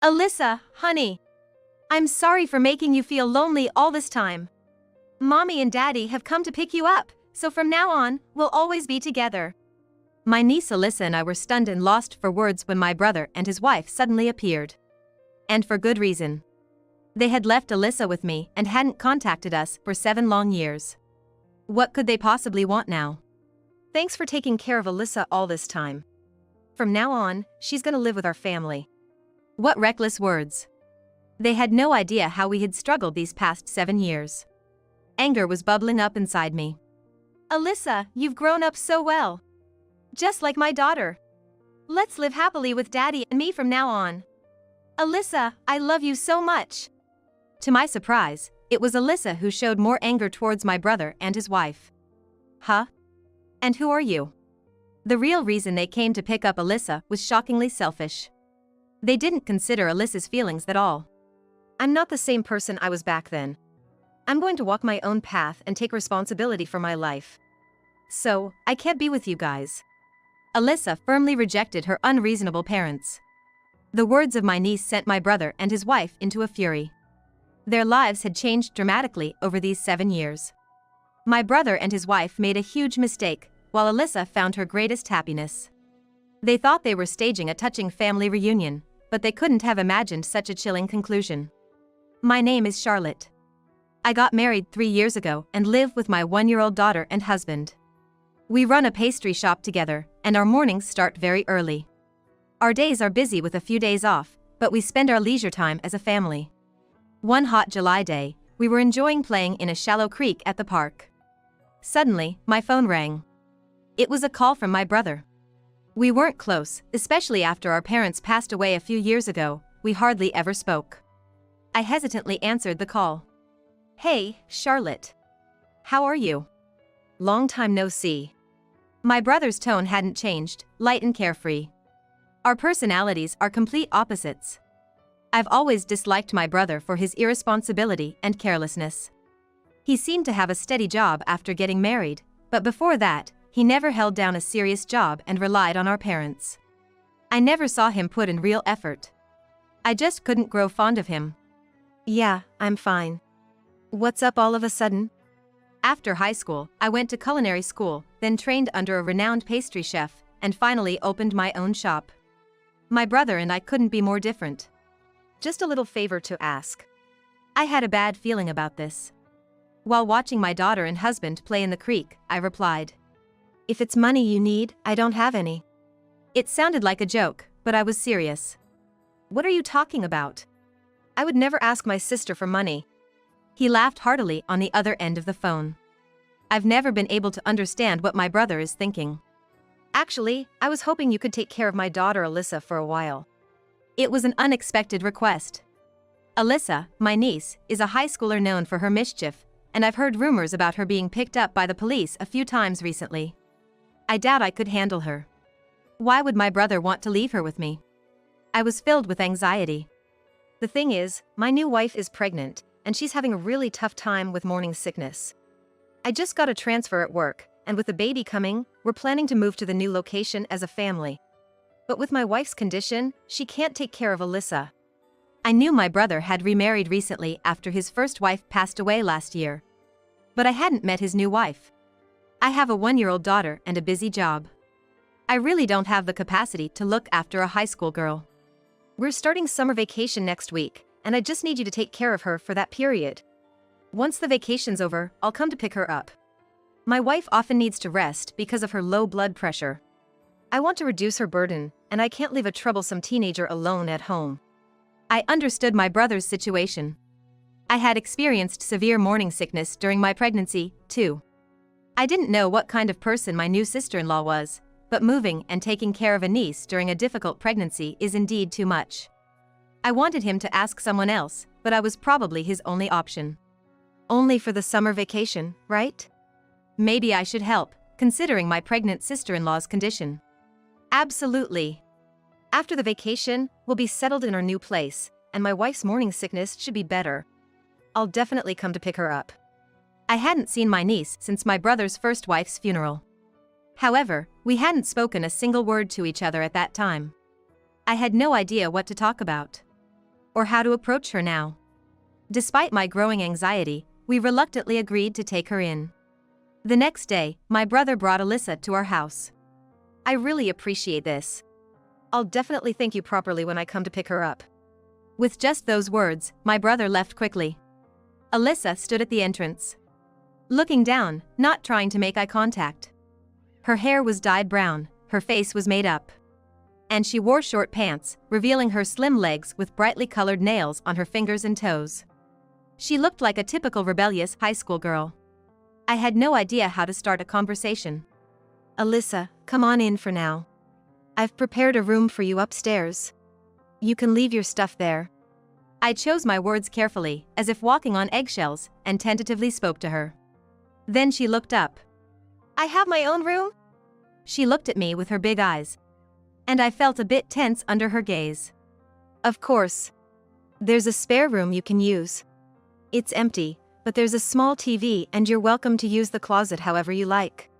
Alyssa, honey. I'm sorry for making you feel lonely all this time. Mommy and Daddy have come to pick you up, so from now on, we'll always be together. My niece Alyssa and I were stunned and lost for words when my brother and his wife suddenly appeared. And for good reason. They had left Alyssa with me and hadn't contacted us for 7 long years. What could they possibly want now? Thanks for taking care of Alyssa all this time. From now on, she's gonna live with our family. What reckless words. They had no idea how we had struggled these past 7 years. Anger was bubbling up inside me. Alyssa, you've grown up so well. Just like my daughter. Let's live happily with Daddy and me from now on. Alyssa, I love you so much. To my surprise, it was Alyssa who showed more anger towards my brother and his wife. Huh? And who are you? The real reason they came to pick up Alyssa was shockingly selfish. They didn't consider Alyssa's feelings at all. I'm not the same person I was back then. I'm going to walk my own path and take responsibility for my life. So, I can't be with you guys. Alyssa firmly rejected her unreasonable parents. The words of my niece sent my brother and his wife into a fury. Their lives had changed dramatically over these 7 years. My brother and his wife made a huge mistake, while Alyssa found her greatest happiness. They thought they were staging a touching family reunion, but they couldn't have imagined such a chilling conclusion. My name is Charlotte. I got married 3 years ago and live with my 1-year-old daughter and husband. We run a pastry shop together, and our mornings start very early. Our days are busy with a few days off, but we spend our leisure time as a family. One hot July day, we were enjoying playing in a shallow creek at the park. Suddenly, my phone rang. It was a call from my brother. We weren't close, especially after our parents passed away a few years ago. We hardly ever spoke. I hesitantly answered the call. Hey, Charlotte. How are you? Long time no see. My brother's tone hadn't changed, light and carefree. Our personalities are complete opposites. I've always disliked my brother for his irresponsibility and carelessness. He seemed to have a steady job after getting married, but before that, he never held down a serious job and relied on our parents. I never saw him put in real effort. I just couldn't grow fond of him. Yeah, I'm fine. What's up all of a sudden? After high school, I went to culinary school, then trained under a renowned pastry chef, and finally opened my own shop. My brother and I couldn't be more different. Just a little favor to ask. I had a bad feeling about this. While watching my daughter and husband play in the creek, I replied. If it's money you need, I don't have any. It sounded like a joke, but I was serious. What are you talking about? I would never ask my sister for money. He laughed heartily on the other end of the phone. I've never been able to understand what my brother is thinking. Actually, I was hoping you could take care of my daughter Alyssa for a while. It was an unexpected request. Alyssa, my niece, is a high schooler known for her mischief, and I've heard rumors about her being picked up by the police a few times recently. I doubt I could handle her. Why would my brother want to leave her with me? I was filled with anxiety. The thing is, my new wife is pregnant, and she's having a really tough time with morning sickness. I just got a transfer at work, and with the baby coming, we're planning to move to the new location as a family. But with my wife's condition, she can't take care of Alyssa. I knew my brother had remarried recently after his first wife passed away last year. But I hadn't met his new wife. I have a 1-year-old daughter and a busy job. I really don't have the capacity to look after a high school girl. We're starting summer vacation next week, and I just need you to take care of her for that period. Once the vacation's over, I'll come to pick her up. My wife often needs to rest because of her low blood pressure. I want to reduce her burden, and I can't leave a troublesome teenager alone at home. I understood my brother's situation. I had experienced severe morning sickness during my pregnancy, too. I didn't know what kind of person my new sister-in-law was, but moving and taking care of a niece during a difficult pregnancy is indeed too much. I wanted him to ask someone else, but I was probably his only option. Only for the summer vacation, right? Maybe I should help, considering my pregnant sister-in-law's condition. Absolutely. After the vacation, we'll be settled in our new place, and my wife's morning sickness should be better. I'll definitely come to pick her up. I hadn't seen my niece since my brother's first wife's funeral. However, we hadn't spoken a single word to each other at that time. I had no idea what to talk about. or how to approach her now. Despite my growing anxiety, we reluctantly agreed to take her in. The next day, my brother brought Alyssa to our house. I really appreciate this. I'll definitely thank you properly when I come to pick her up. With just those words, my brother left quickly. Alyssa stood at the entrance, looking down, not trying to make eye contact. Her hair was dyed brown, her face was made up, and she wore short pants, revealing her slim legs with brightly colored nails on her fingers and toes. She looked like a typical rebellious high school girl. I had no idea how to start a conversation. Alyssa, come on in for now. I've prepared a room for you upstairs. You can leave your stuff there. I chose my words carefully, as if walking on eggshells, and tentatively spoke to her. Then she looked up. I have my own room? She looked at me with her big eyes, and I felt a bit tense under her gaze. Of course. There's a spare room you can use. It's empty, but there's a small TV and you're welcome to use the closet however you like.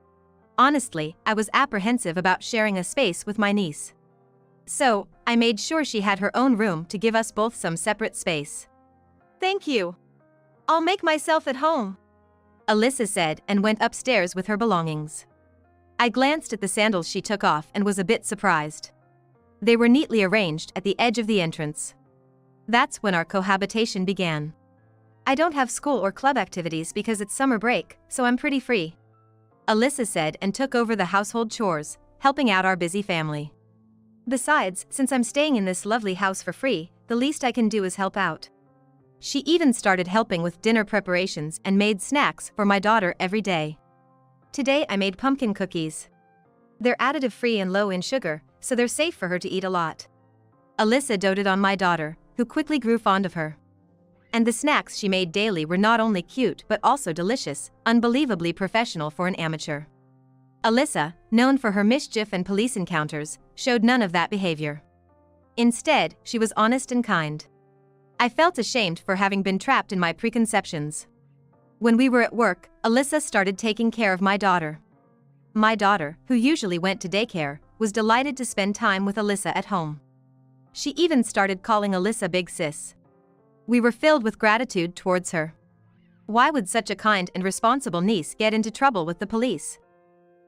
Honestly, I was apprehensive about sharing a space with my niece. So, I made sure she had her own room to give us both some separate space. Thank you. I'll make myself at home, Alyssa said and went upstairs with her belongings. I glanced at the sandals she took off and was a bit surprised. They were neatly arranged at the edge of the entrance. That's when our cohabitation began. I don't have school or club activities because it's summer break, so I'm pretty free, Alyssa said and took over the household chores, helping out our busy family. Besides, since I'm staying in this lovely house for free, the least I can do is help out. She even started helping with dinner preparations and made snacks for my daughter every day. Today I made pumpkin cookies. They're additive-free and low in sugar, so they're safe for her to eat a lot. Alyssa doted on my daughter, who quickly grew fond of her. And the snacks she made daily were not only cute but also delicious, unbelievably professional for an amateur. Alyssa, known for her mischief and police encounters, showed none of that behavior. Instead, she was honest and kind. I felt ashamed for having been trapped in my preconceptions. When we were at work, Alyssa started taking care of my daughter. My daughter, who usually went to daycare, was delighted to spend time with Alyssa at home. She even started calling Alyssa Big Sis. We were filled with gratitude towards her. Why would such a kind and responsible niece get into trouble with the police?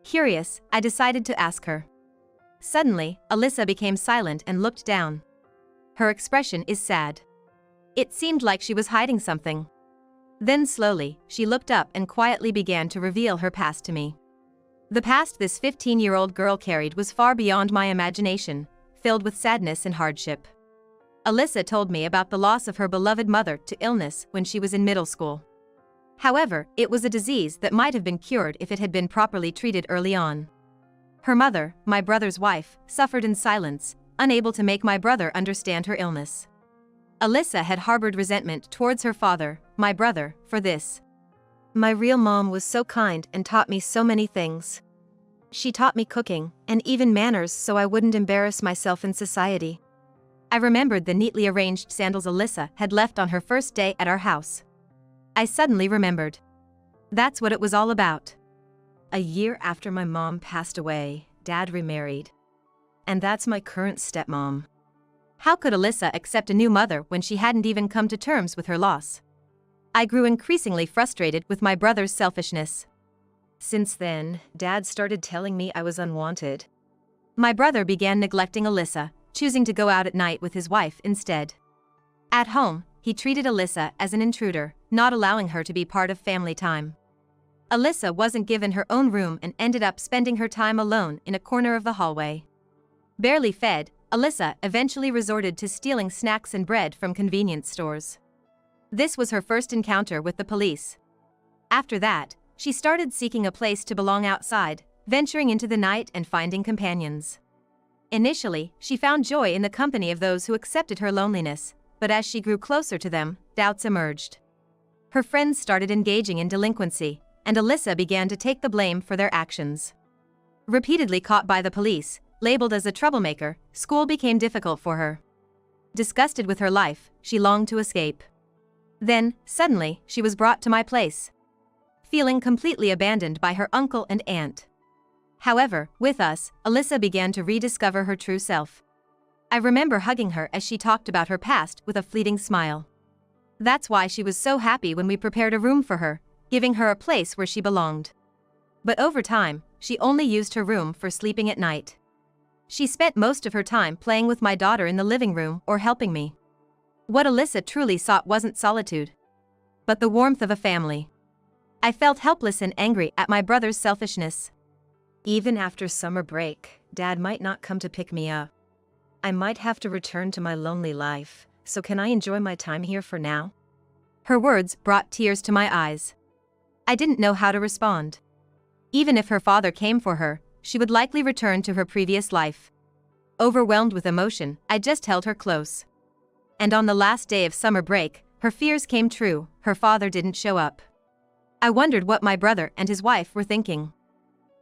Curious, I decided to ask her. Suddenly, Alyssa became silent and looked down. Her expression is sad. It seemed like she was hiding something. Then slowly, she looked up and quietly began to reveal her past to me. The past this 15-year-old girl carried was far beyond my imagination, filled with sadness and hardship. Alyssa told me about the loss of her beloved mother to illness when she was in middle school. However, it was a disease that might have been cured if it had been properly treated early on. Her mother, my brother's wife, suffered in silence, unable to make my brother understand her illness. Alyssa had harbored resentment towards her father, my brother, for this. My real mom was so kind and taught me so many things. She taught me cooking, and even manners so I wouldn't embarrass myself in society. I remembered the neatly arranged sandals Alyssa had left on her first day at our house. I suddenly remembered. That's what it was all about. A year after my mom passed away, Dad remarried. And that's my current stepmom. How could Alyssa accept a new mother when she hadn't even come to terms with her loss? I grew increasingly frustrated with my brother's selfishness. Since then, Dad started telling me I was unwanted. My brother began neglecting Alyssa, choosing to go out at night with his wife instead. At home, he treated Alyssa as an intruder, not allowing her to be part of family time. Alyssa wasn't given her own room and ended up spending her time alone in a corner of the hallway. Barely fed, Alyssa eventually resorted to stealing snacks and bread from convenience stores. This was her first encounter with the police. After that, she started seeking a place to belong outside, venturing into the night and finding companions. Initially, she found joy in the company of those who accepted her loneliness, but as she grew closer to them, doubts emerged. Her friends started engaging in delinquency, and Alyssa began to take the blame for their actions. Repeatedly caught by the police, labeled as a troublemaker, school became difficult for her. Disgusted with her life, she longed to escape. Then, suddenly, she was brought to my place, feeling completely abandoned by her uncle and aunt. However, with us, Alyssa began to rediscover her true self. I remember hugging her as she talked about her past with a fleeting smile. That's why she was so happy when we prepared a room for her, giving her a place where she belonged. But over time, she only used her room for sleeping at night. She spent most of her time playing with my daughter in the living room or helping me. What Alyssa truly sought wasn't solitude, but the warmth of a family. I felt helpless and angry at my brother's selfishness. Even after summer break, Dad might not come to pick me up. I might have to return to my lonely life, so can I enjoy my time here for now? Her words brought tears to my eyes. I didn't know how to respond. Even if her father came for her, she would likely return to her previous life. Overwhelmed with emotion, I just held her close. And on the last day of summer break, her fears came true, her father didn't show up. I wondered what my brother and his wife were thinking.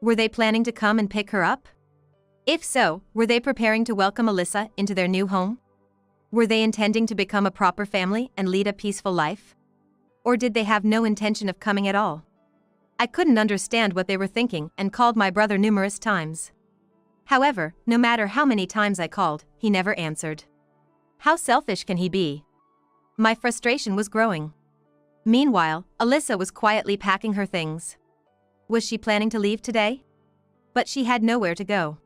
Were they planning to come and pick her up? If so, were they preparing to welcome Alyssa into their new home? Were they intending to become a proper family and lead a peaceful life? Or did they have no intention of coming at all? I couldn't understand what they were thinking and called my brother numerous times. However, no matter how many times I called, he never answered. How selfish can he be? My frustration was growing. Meanwhile, Alyssa was quietly packing her things. Was she planning to leave today? But she had nowhere to go.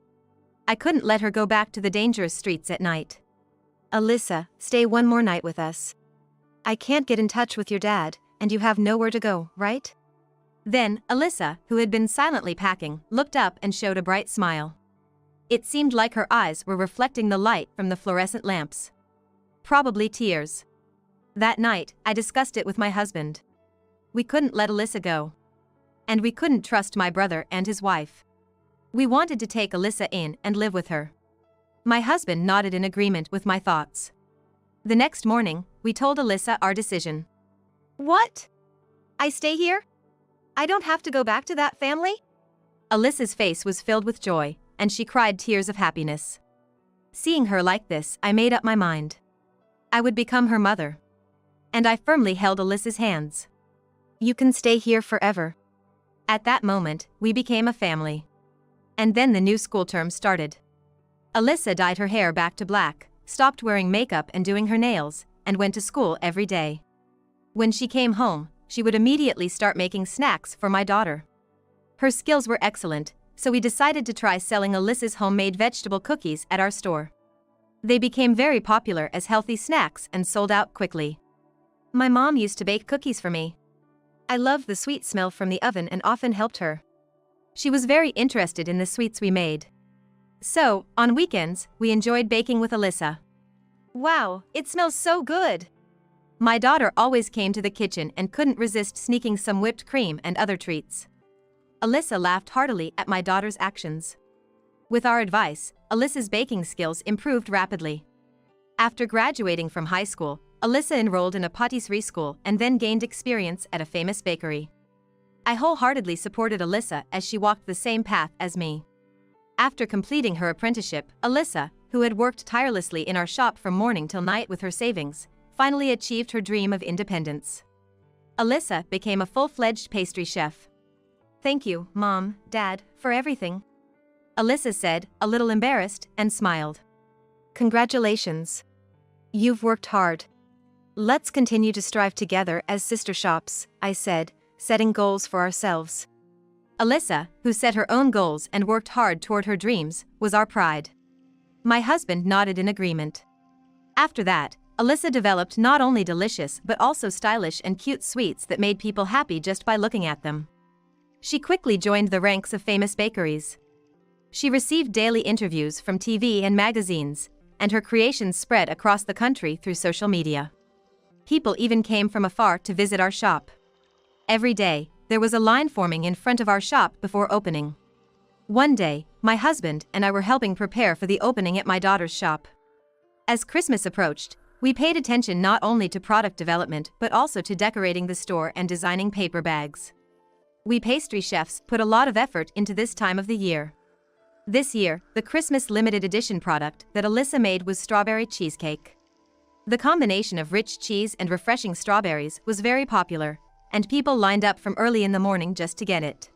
I couldn't let her go back to the dangerous streets at night. Alyssa, stay one more night with us. I can't get in touch with your dad, and you have nowhere to go, right? Then, Alyssa, who had been silently packing, looked up and showed a bright smile. It seemed like her eyes were reflecting the light from the fluorescent lamps. Probably tears. That night, I discussed it with my husband. We couldn't let Alyssa go. And we couldn't trust my brother and his wife. We wanted to take Alyssa in and live with her. My husband nodded in agreement with my thoughts. The next morning, we told Alyssa our decision. What? I stay here? I don't have to go back to that family? Alyssa's face was filled with joy, and she cried tears of happiness. Seeing her like this, I made up my mind. I would become her mother. And I firmly held Alyssa's hands. You can stay here forever. At that moment, we became a family. And then the new school term started. Alyssa dyed her hair back to black, stopped wearing makeup and doing her nails, and went to school every day. When she came home, she would immediately start making snacks for my daughter. Her skills were excellent, so we decided to try selling Alyssa's homemade vegetable cookies at our store. They became very popular as healthy snacks and sold out quickly. My mom used to bake cookies for me. I loved the sweet smell from the oven and often helped her. She was very interested in the sweets we made. So, on weekends, we enjoyed baking with Alyssa. Wow, it smells so good! My daughter always came to the kitchen and couldn't resist sneaking some whipped cream and other treats. Alyssa laughed heartily at my daughter's actions. With our advice, Alyssa's baking skills improved rapidly. After graduating from high school, Alyssa enrolled in a patisserie school and then gained experience at a famous bakery. I wholeheartedly supported Alyssa as she walked the same path as me. After completing her apprenticeship, Alyssa, who had worked tirelessly in our shop from morning till night with her savings, finally achieved her dream of independence. Alyssa became a full-fledged pastry chef. Thank you, Mom, Dad, for everything. Alyssa said, a little embarrassed, and smiled. Congratulations. You've worked hard. Let's continue to strive together as sister shops, I said, setting goals for ourselves. Alyssa, who set her own goals and worked hard toward her dreams, was our pride. My husband nodded in agreement. After that, Alyssa developed not only delicious but also stylish and cute sweets that made people happy just by looking at them. She quickly joined the ranks of famous bakeries. She received daily interviews from TV and magazines, and her creations spread across the country through social media. People even came from afar to visit our shop. Every day, there was a line forming in front of our shop before opening. One day, my husband and I were helping prepare for the opening at my daughter's shop. As Christmas approached, we paid attention not only to product development but also to decorating the store and designing paper bags. We pastry chefs put a lot of effort into this time of the year. This year, the Christmas limited edition product that Alyssa made was strawberry cheesecake. The combination of rich cheese and refreshing strawberries was very popular, and people lined up from early in the morning just to get it.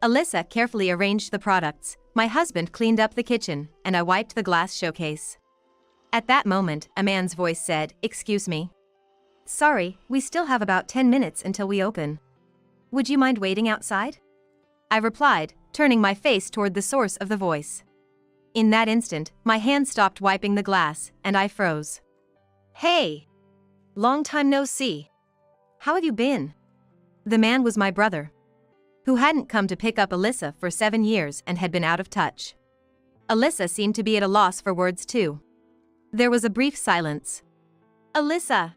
Alyssa carefully arranged the products, my husband cleaned up the kitchen, and I wiped the glass showcase. At that moment, a man's voice said, "Excuse me." "Sorry, we still have about 10 minutes until we open. Would you mind waiting outside?" I replied, turning my face toward the source of the voice. In that instant, my hand stopped wiping the glass, and I froze. "Hey! Long time no see. How have you been?" The man was my brother, who hadn't come to pick up Alyssa for 7 years and had been out of touch. Alyssa seemed to be at a loss for words too. There was a brief silence. "Alyssa,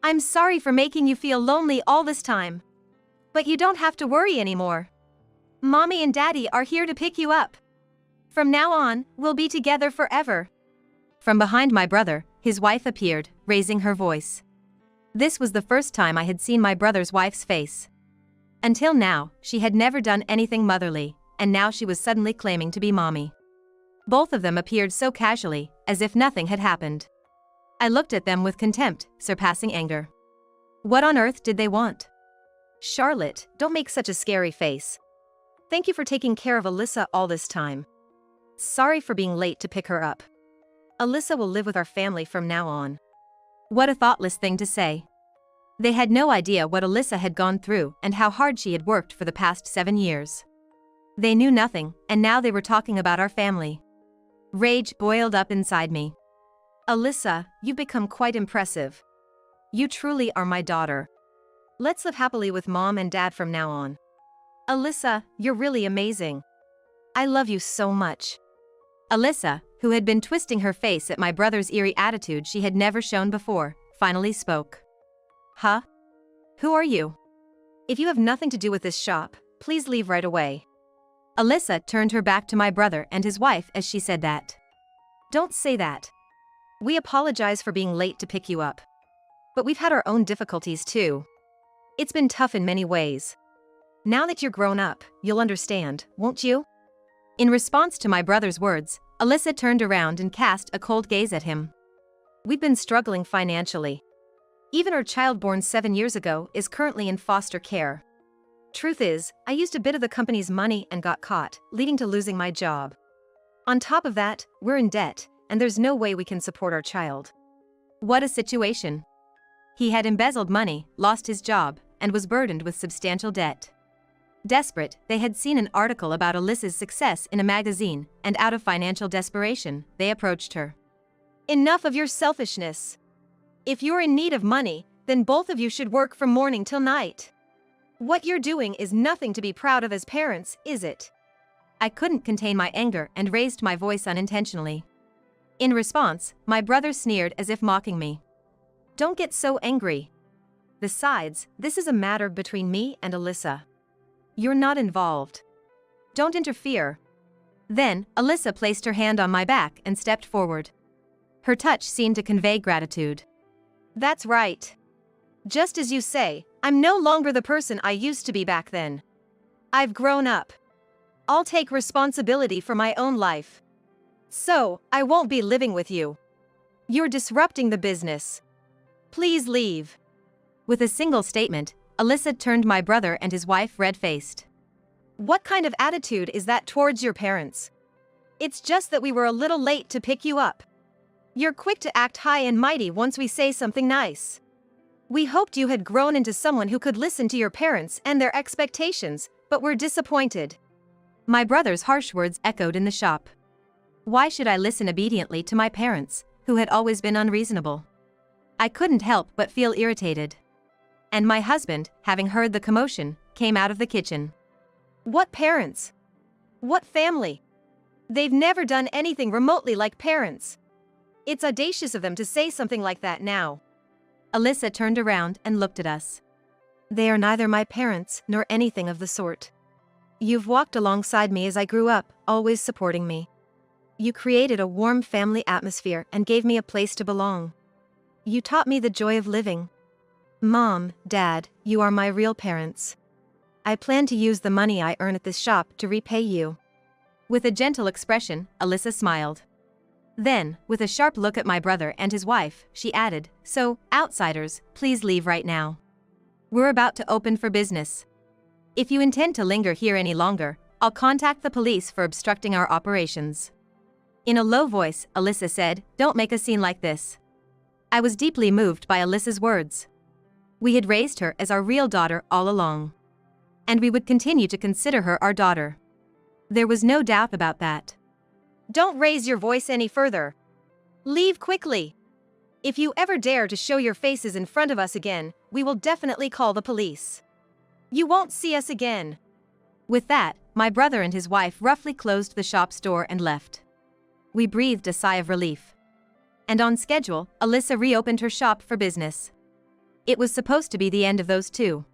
I'm sorry for making you feel lonely all this time. But you don't have to worry anymore. Mommy and Daddy are here to pick you up. From now on, we'll be together forever." From behind my brother, his wife appeared, raising her voice. This was the first time I had seen my brother's wife's face. Until now, she had never done anything motherly, and now she was suddenly claiming to be mommy. Both of them appeared so casually, as if nothing had happened. I looked at them with contempt, surpassing anger. What on earth did they want? "Charlotte, don't make such a scary face. Thank you for taking care of Alyssa all this time. Sorry for being late to pick her up. Alyssa will live with our family from now on." What a thoughtless thing to say. They had no idea what Alyssa had gone through and how hard she had worked for the past 7 years. They knew nothing, and now they were talking about our family. Rage boiled up inside me. "Alyssa, you've become quite impressive. You truly are my daughter. Let's live happily with Mom and Dad from now on. Alyssa, you're really amazing. I love you so much." Alyssa, who had been twisting her face at my brother's eerie attitude she had never shown before, finally spoke. "Huh? Who are you? If you have nothing to do with this shop, please leave right away." Alyssa turned her back to my brother and his wife as she said that. "Don't say that. We apologize for being late to pick you up. But we've had our own difficulties too. It's been tough in many ways. Now that you're grown up, you'll understand, won't you?" In response to my brother's words, Alyssa turned around and cast a cold gaze at him. "We've been struggling financially. Even our child born 7 years ago is currently in foster care. Truth is, I used a bit of the company's money and got caught, leading to losing my job. On top of that, we're in debt, and there's no way we can support our child." What a situation. He had embezzled money, lost his job, and was burdened with substantial debt. Desperate, they had seen an article about Alyssa's success in a magazine, and out of financial desperation, they approached her. "Enough of your selfishness. If you're in need of money, then both of you should work from morning till night. What you're doing is nothing to be proud of as parents, is it?" I couldn't contain my anger and raised my voice unintentionally. In response, my brother sneered as if mocking me. "Don't get so angry. Besides, this is a matter between me and Alyssa. You're not involved. Don't interfere." Then, Alyssa placed her hand on my back and stepped forward. Her touch seemed to convey gratitude. "That's right. Just as you say, I'm no longer the person I used to be back then. I've grown up. I'll take responsibility for my own life. So, I won't be living with you. You're disrupting the business. Please leave." With a single statement, Alyssa turned my brother and his wife red-faced. "What kind of attitude is that towards your parents? It's just that we were a little late to pick you up. You're quick to act high and mighty once we say something nice. We hoped you had grown into someone who could listen to your parents and their expectations, but we're disappointed." My brother's harsh words echoed in the shop. Why should I listen obediently to my parents, who had always been unreasonable? I couldn't help but feel irritated. And my husband, having heard the commotion, came out of the kitchen. "What parents? What family? They've never done anything remotely like parents. It's audacious of them to say something like that now." Alyssa turned around and looked at us. "They are neither my parents nor anything of the sort. You've walked alongside me as I grew up, always supporting me. You created a warm family atmosphere and gave me a place to belong. You taught me the joy of living. Mom, Dad, you are my real parents. I plan to use the money I earn at this shop to repay you." With a gentle expression, Alyssa smiled. Then, with a sharp look at my brother and his wife, she added, "So, outsiders, please leave right now. We're about to open for business. If you intend to linger here any longer, I'll contact the police for obstructing our operations." In a low voice, Alyssa said, "Don't make a scene like this." I was deeply moved by Alyssa's words. We had raised her as our real daughter all along. And we would continue to consider her our daughter. There was no doubt about that. "Don't raise your voice any further. Leave quickly. If you ever dare to show your faces in front of us again, we will definitely call the police. You won't see us again." With that, my brother and his wife roughly closed the shop's door and left. We breathed a sigh of relief. And on schedule, Alyssa reopened her shop for business. It was supposed to be the end of those two.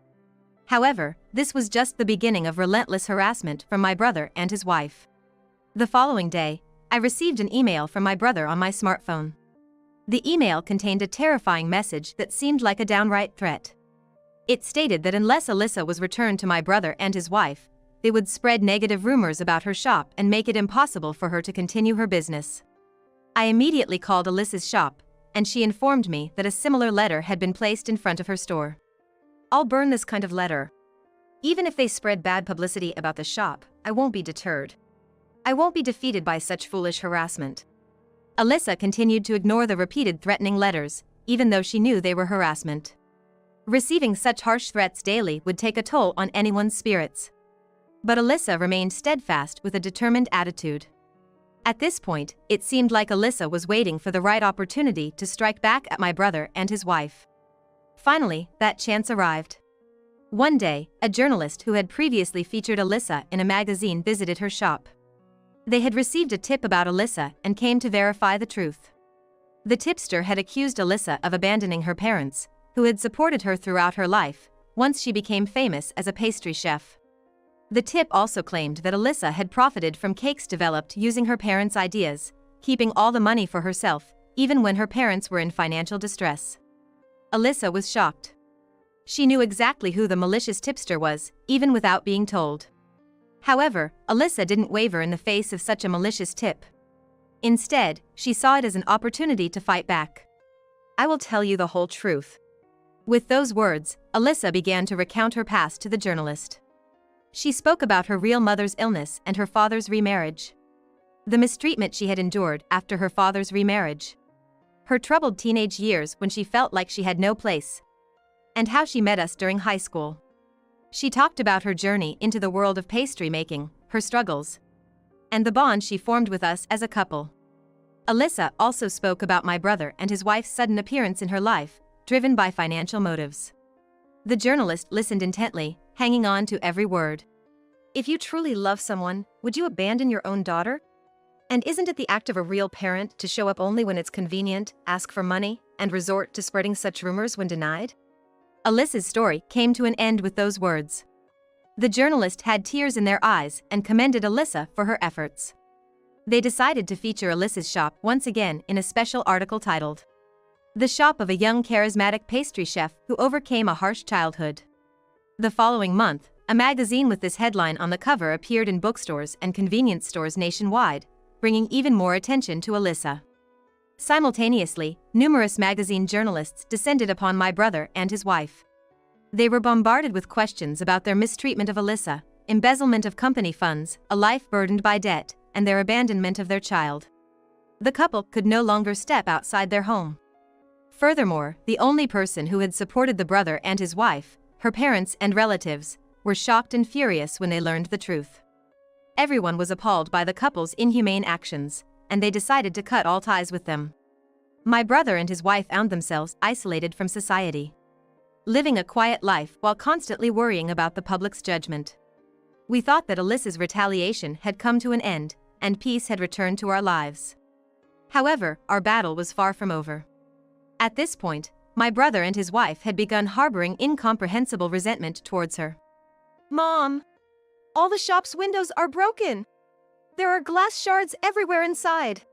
However, this was just the beginning of relentless harassment from my brother and his wife. The following day, I received an email from my brother on my smartphone. The email contained a terrifying message that seemed like a downright threat. It stated that unless Alyssa was returned to my brother and his wife, they would spread negative rumors about her shop and make it impossible for her to continue her business. I immediately called Alyssa's shop, and she informed me that a similar letter had been placed in front of her store. "I'll burn this kind of letter. Even if they spread bad publicity about the shop, I won't be deterred. I won't be defeated by such foolish harassment." Alyssa continued to ignore the repeated threatening letters, even though she knew they were harassment. Receiving such harsh threats daily would take a toll on anyone's spirits. But Alyssa remained steadfast with a determined attitude. At this point, it seemed like Alyssa was waiting for the right opportunity to strike back at my brother and his wife. Finally, that chance arrived. One day, a journalist who had previously featured Alyssa in a magazine visited her shop. They had received a tip about Alyssa and came to verify the truth. The tipster had accused Alyssa of abandoning her parents, who had supported her throughout her life, once she became famous as a pastry chef. The tip also claimed that Alyssa had profited from cakes developed using her parents' ideas, keeping all the money for herself, even when her parents were in financial distress. Alyssa was shocked. She knew exactly who the malicious tipster was, even without being told. However, Alyssa didn't waver in the face of such a malicious tip. Instead, she saw it as an opportunity to fight back. "I will tell you the whole truth." With those words, Alyssa began to recount her past to the journalist. She spoke about her real mother's illness and her father's remarriage. The mistreatment she had endured after her father's remarriage. Her troubled teenage years when she felt like she had no place. And how she met us during high school. She talked about her journey into the world of pastry making, her struggles, and the bond she formed with us as a couple. Alyssa also spoke about my brother and his wife's sudden appearance in her life, driven by financial motives. The journalist listened intently, hanging on to every word. "If you truly love someone, would you abandon your own daughter? And isn't it the act of a real parent to show up only when it's convenient, ask for money, and resort to spreading such rumors when denied?" Alyssa's story came to an end with those words. The journalist had tears in their eyes and commended Alyssa for her efforts. They decided to feature Alyssa's shop once again in a special article titled, "The Shop of a Young Charismatic Pastry Chef Who Overcame a Harsh Childhood." The following month, a magazine with this headline on the cover appeared in bookstores and convenience stores nationwide, bringing even more attention to Alyssa. Simultaneously, numerous magazine journalists descended upon my brother and his wife. They were bombarded with questions about their mistreatment of Alyssa, embezzlement of company funds, a life burdened by debt, and their abandonment of their child. The couple could no longer step outside their home. Furthermore, the only person who had supported the brother and his wife, her parents and relatives, were shocked and furious when they learned the truth. Everyone was appalled by the couple's inhumane actions, and they decided to cut all ties with them. My brother and his wife found themselves isolated from society, living a quiet life while constantly worrying about the public's judgment. We thought that Alyssa's retaliation had come to an end, and peace had returned to our lives. However, our battle was far from over. At this point, my brother and his wife had begun harboring incomprehensible resentment towards her. "Mom, all the shop's windows are broken. There are glass shards everywhere inside."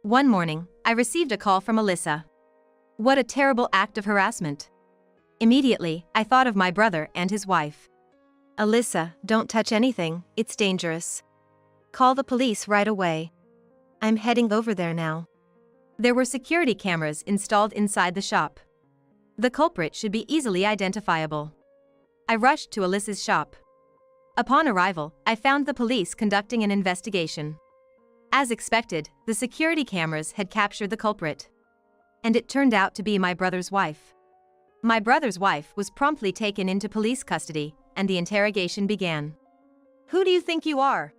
One morning, I received a call from Alyssa. What a terrible act of harassment. Immediately, I thought of my brother and his wife. "Alyssa, don't touch anything, it's dangerous. Call the police right away. I'm heading over there now." There were security cameras installed inside the shop. The culprit should be easily identifiable. I rushed to Alyssa's shop. Upon arrival, I found the police conducting an investigation. As expected, the security cameras had captured the culprit. And it turned out to be my brother's wife. My brother's wife was promptly taken into police custody, and the interrogation began. "Who do you think you are?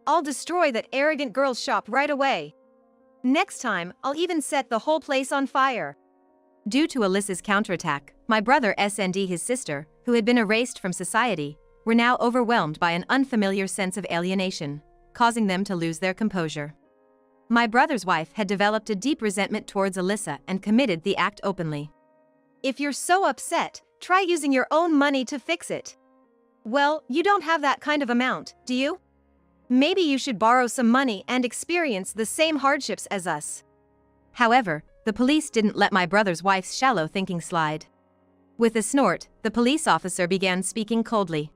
I'll destroy that arrogant girl's shop right away. Next time, I'll even set the whole place on fire." Due to Alyssa's counterattack, my brother and his sister, who had been erased from society, were now overwhelmed by an unfamiliar sense of alienation, causing them to lose their composure. My brother's wife had developed a deep resentment towards Alyssa and committed the act openly. "If you're so upset, try using your own money to fix it." "Well, you don't have that kind of amount, do you? Maybe you should borrow some money and experience the same hardships as us." However, the police didn't let my brother's wife's shallow thinking slide. With a snort, the police officer began speaking coldly.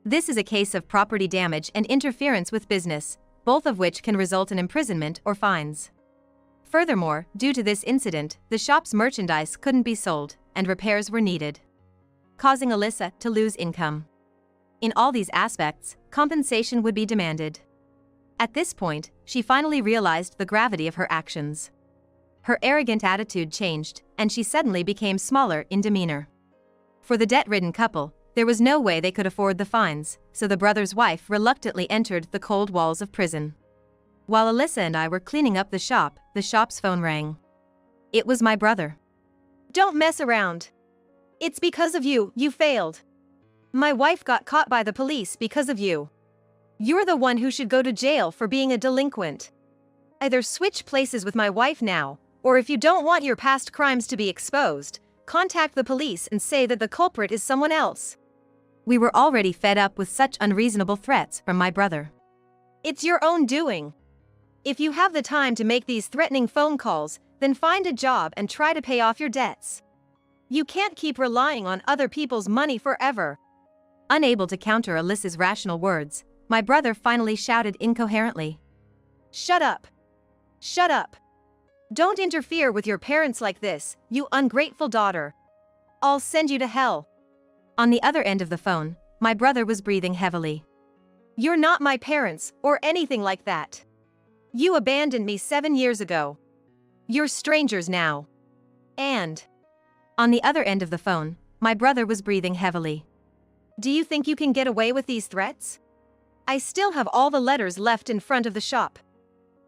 "This is a case of property damage and interference with business, both of which can result in imprisonment or fines. Furthermore, due to this incident, the shop's merchandise couldn't be sold, and repairs were needed, causing Alyssa to lose income. In all these aspects, compensation would be demanded." At this point, she finally realized the gravity of her actions. Her arrogant attitude changed, and she suddenly became smaller in demeanor. For the debt-ridden couple, there was no way they could afford the fines, so the brother's wife reluctantly entered the cold walls of prison. While Alyssa and I were cleaning up the shop's phone rang. It was my brother. "Don't mess around. It's because of you, you failed. My wife got caught by the police because of you. You're the one who should go to jail for being a delinquent. Either switch places with my wife now, or if you don't want your past crimes to be exposed, contact the police and say that the culprit is someone else." We were already fed up with such unreasonable threats from my brother. "It's your own doing. If you have the time to make these threatening phone calls, then find a job and try to pay off your debts. You can't keep relying on other people's money forever." Unable to counter Alyssa's rational words, my brother finally shouted incoherently. "Shut up! Shut up! Don't interfere with your parents like this, you ungrateful daughter. I'll send you to hell." On the other end of the phone, my brother was breathing heavily. "You're not my parents, or anything like that. You abandoned me 7 years ago. You're strangers now. And..." On the other end of the phone, my brother was breathing heavily. "Do you think you can get away with these threats? I still have all the letters left in front of the shop.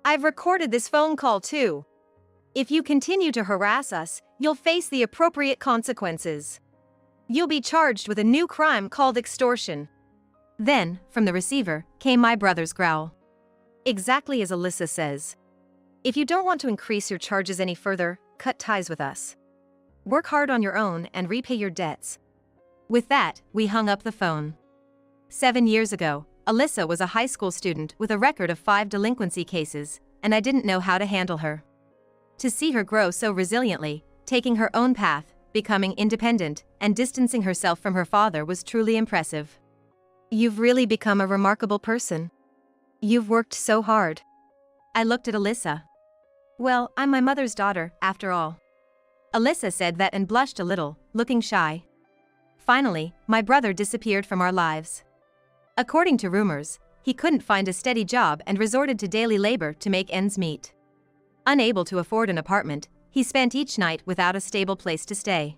I've recorded this phone call too. If you continue to harass us, you'll face the appropriate consequences. You'll be charged with a new crime called extortion." Then, from the receiver, came my brother's growl. "Exactly as Alyssa says. If you don't want to increase your charges any further, cut ties with us. Work hard on your own and repay your debts." With that, we hung up the phone. 7 years ago, Alyssa was a high school student with a record of 5 delinquency cases, and I didn't know how to handle her. To see her grow so resiliently, taking her own path, becoming independent, and distancing herself from her father was truly impressive. "You've really become a remarkable person. You've worked so hard." I looked at Alyssa. "Well, I'm my mother's daughter, after all." Alyssa said that and blushed a little, looking shy. Finally, my brother disappeared from our lives. According to rumors, he couldn't find a steady job and resorted to daily labor to make ends meet. Unable to afford an apartment, he spent each night without a stable place to stay.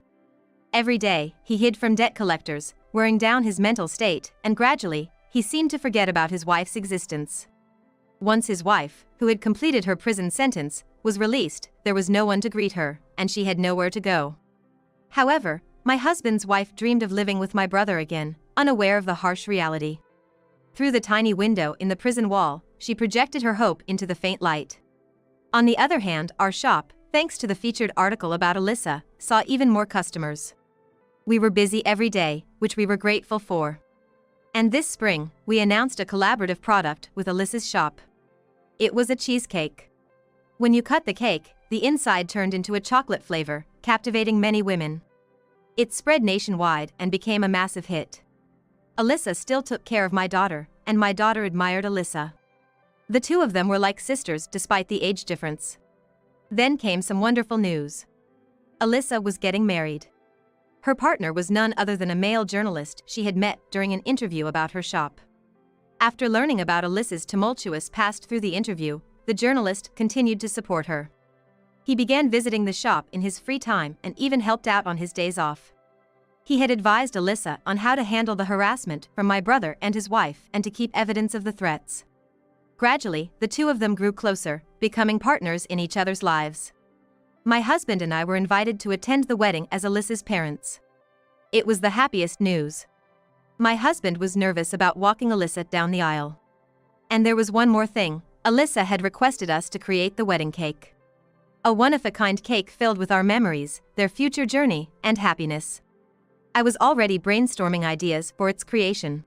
Every day, he hid from debt collectors, wearing down his mental state, and gradually, he seemed to forget about his wife's existence. Once his wife, who had completed her prison sentence, was released, there was no one to greet her, and she had nowhere to go. However, my husband's wife dreamed of living with my brother again, unaware of the harsh reality. Through the tiny window in the prison wall, she projected her hope into the faint light. On the other hand, our shop, thanks to the featured article about Alyssa, saw even more customers. We were busy every day, which we were grateful for. And this spring, we announced a collaborative product with Alyssa's shop. It was a cheesecake. When you cut the cake, the inside turned into a chocolate flavor, captivating many women. It spread nationwide and became a massive hit. Alyssa still took care of my daughter, and my daughter admired Alyssa. The two of them were like sisters despite the age difference. Then came some wonderful news. Alyssa was getting married. Her partner was none other than a male journalist she had met during an interview about her shop. After learning about Alyssa's tumultuous past through the interview, the journalist continued to support her. He began visiting the shop in his free time and even helped out on his days off. He had advised Alyssa on how to handle the harassment from my brother and his wife and to keep evidence of the threats. Gradually, the two of them grew closer, becoming partners in each other's lives. My husband and I were invited to attend the wedding as Alyssa's parents. It was the happiest news. My husband was nervous about walking Alyssa down the aisle. And there was one more thing. Alyssa had requested us to create the wedding cake. A one-of-a-kind cake filled with our memories, their future journey, and happiness. I was already brainstorming ideas for its creation.